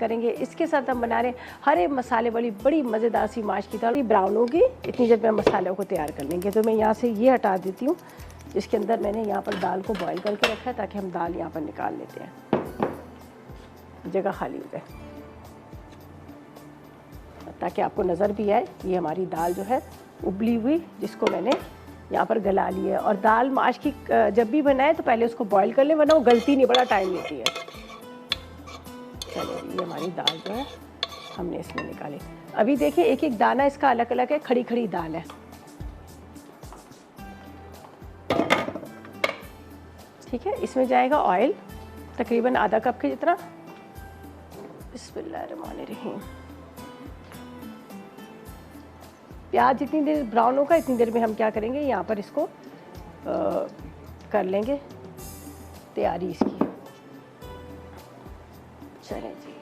करेंगे। इसके साथ हम बना रहे हैं हरे मसाले वाली बड़ी मज़ेदार सी माश की दाल। ब्राउन होगी इतनी देर में मसालों को तैयार कर लेंगे। तो मैं यहाँ से ये हटा देती हूँ, इसके अंदर मैंने यहाँ पर दाल को बॉईल करके रखा है ताकि हम दाल यहाँ पर निकाल लेते हैं, जगह खाली हो जाए, ताकि आपको नज़र भी आए। ये हमारी दाल जो है उबली हुई, जिसको मैंने यहाँ पर गला ली है। और दाल माश की जब भी बनाए तो पहले उसको बॉईल कर लें, वरना वो गलती नहीं, बड़ा टाइम लेती है। चलो ये हमारी दाल जो है हमने इसमें निकाली। अभी देखिए एक एक दाना इसका अलग अलग है, खड़ी खड़ी दाल है। ठीक है, इसमें जाएगा ऑयल तकरीबन आधा कप के जितना। बिस्मिल्लाहिर्रहमानिर्रहीम। प्याज जितनी देर ब्राउन होगा इतनी देर में हम क्या करेंगे, यहाँ पर इसको कर लेंगे तैयारी इसकी। चलें जी,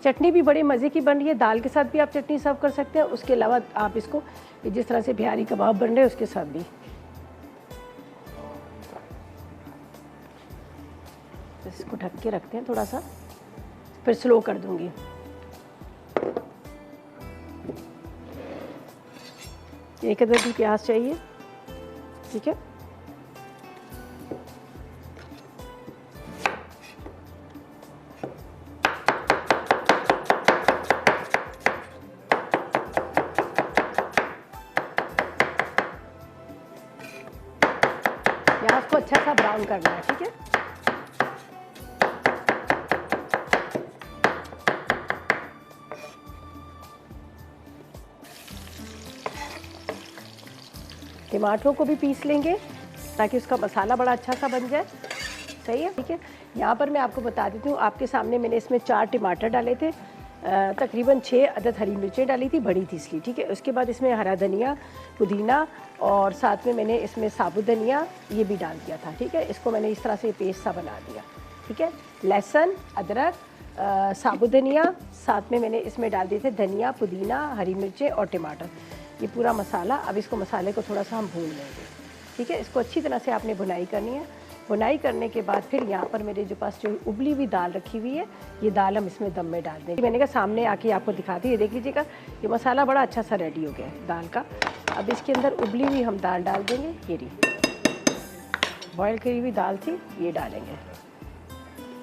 चटनी भी बड़े मज़े की बन रही है। दाल के साथ भी आप चटनी सर्व कर सकते हैं। उसके अलावा आप इसको जिस तरह से बिहारी कबाब बन रहे हैं उसके साथ भी। इसको ढक के रखते हैं थोड़ा सा, फिर स्लो कर दूंगी। एक अदर भी प्याज चाहिए। ठीक है, प्याज को अच्छा सा ब्राउन करना है। ठीक है, टमाटरों को भी पीस लेंगे ताकि उसका मसाला बड़ा अच्छा सा बन जाए। सही है। ठीक है, यहाँ पर मैं आपको बता देती हूँ, आपके सामने मैंने इसमें 4 टमाटर डाले थे, तकरीबन 6 अदद हरी मिर्चें डाली थी, बड़ी थी इसलिए। ठीक है, उसके बाद इसमें हरा धनिया, पुदीना और साथ में मैंने इसमें साबुत धनिया ये भी डाल दिया था। ठीक है, इसको मैंने इस तरह से पेस्ट सा बना दिया। ठीक है, लहसुन, अदरक, साबुत धनिया, साथ में मैंने इसमें डाल दिए थे धनिया, पुदीना, हरी मिर्चें और टमाटर, ये पूरा मसाला। अब इसको मसाले को थोड़ा सा हम भून लेंगे। ठीक है, इसको अच्छी तरह से आपने भुनाई करनी है। भुनाई करने के बाद फिर यहाँ पर मेरे जो पास जो उबली हुई दाल रखी हुई है, ये दाल हम इसमें दम में डाल देंगे। मैंने कहा सामने आके आपको दिखाती है, देख लीजिएगा ये मसाला बड़ा अच्छा सा रेडी हो गया है दाल का। अब इसके अंदर उबली हुई हम दाल डाल देंगे। ये रही बॉयल करी हुई दाल थी, ये डालेंगे।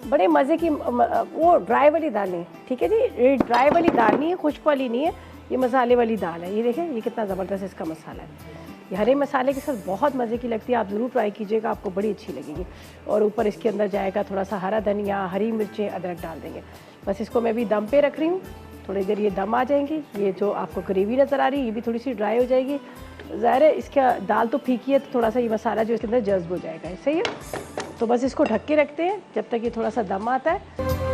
बड़े मज़े की वो ड्राई वाली दाल नहीं, ठीक है जी, ये ड्राई वाली दाल नहीं है, खुश्क वाली नहीं है, ये मसाले वाली दाल है। ये देखें ये कितना ज़बरदस्त इसका मसाला है। ये हरे मसाले के साथ बहुत मज़े की लगती है, आप ज़रूर ट्राई कीजिएगा, आपको बड़ी अच्छी लगेगी। और ऊपर इसके अंदर जाएगा थोड़ा सा हरा धनिया, हरी मिर्चें, अदरक डाल देंगे। बस इसको मैं भी दम पे रख रही हूँ, थोड़ी देर ये दम आ जाएंगी। ये जो आपको ग्रेवी नज़र आ रही है ये भी थोड़ी सी ड्राई हो जाएगी। ज़ाहिर है इसका दाल तो फीकी है, तो थोड़ा सा ये मसाला जो इसके अंदर जज्ब हो जाएगा। सही है, तो बस इसको ढक के रखते हैं जब तक ये थोड़ा सा दम आता है।